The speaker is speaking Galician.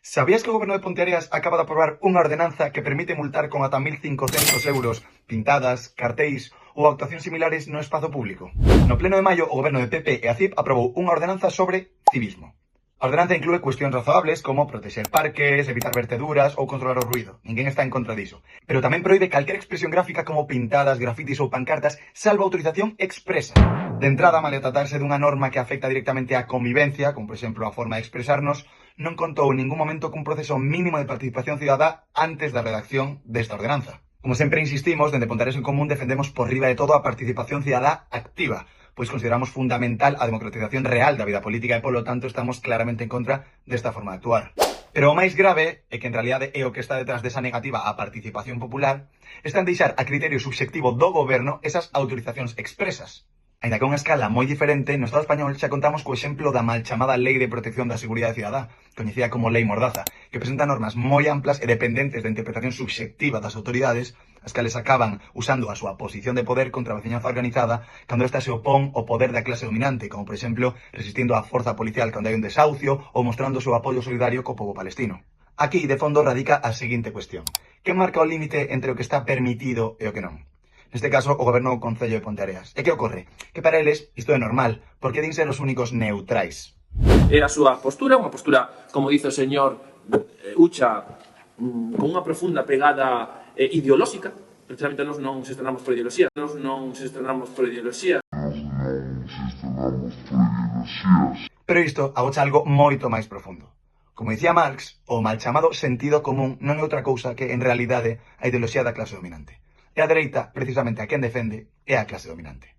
Sabías que o goberno de Ponteareas acaba de aprobar unha ordenanza que permite multar con ata 1.500 euros pintadas, cartéis ou actuacións similares no espazo público? No pleno de maio, o goberno de PP e a CIP aprobou unha ordenanza sobre civismo. A ordenanza inclúe cuestións razoables como protexer parques, evitar verteduras ou controlar o ruido. Ninguén está en contra diso. Pero tamén proíbe calquera expresión gráfica como pintadas, grafitis ou pancartas, salvo autorización expresa. De entrada, mal tratarse dunha norma que afecta directamente á convivencia, como por exemplo a forma de expresarnos, non contou en ningún momento cun proceso mínimo de participación cidadá antes da redacción desta ordenanza. Como sempre insistimos, dende Ponteareas en Común defendemos por riba de todo a participación cidadá activa, pois consideramos fundamental a democratización real da vida política e, polo tanto, estamos claramente en contra desta forma de actuar. Pero o máis grave é que en realidade é o que está detrás desa negativa á participación popular está en deixar a criterio subxectivo do goberno esas autorizacións expresas. Ainda que a unha escala moi diferente, no Estado español xa contamos co exemplo da mal chamada Lei de Protección da Seguridade Cidadá, coñecida como Lei Mordaza, que presenta normas moi amplas e dependentes da interpretación subxectiva das autoridades, as cales acaban usando a súa posición de poder contra a veciñanza organizada cando esta se opón ao poder da clase dominante, como por exemplo resistindo á forza policial cando hai un desahucio ou mostrando o seu apoio solidario co pobo palestino. Aquí, de fondo, radica a seguinte cuestión: que marca o límite entre o que está permitido e o que non? Neste caso, o goberno do Concello de Ponteareas. E que ocorre? Que para eles isto é normal, porque din ser os únicos neutrais. É a súa postura, unha postura, como dice o señor Ucha, con unha profunda pegada ideolóxica. Precisamente nós non se estrenamos por ideoloxía. Pero isto agocha algo moito máis profundo. Como dicía Marx, o mal chamado sentido común non é outra cousa que, en realidade, a ideoloxía da clase dominante. E a dereita, precisamente a quen defende, é a clase dominante.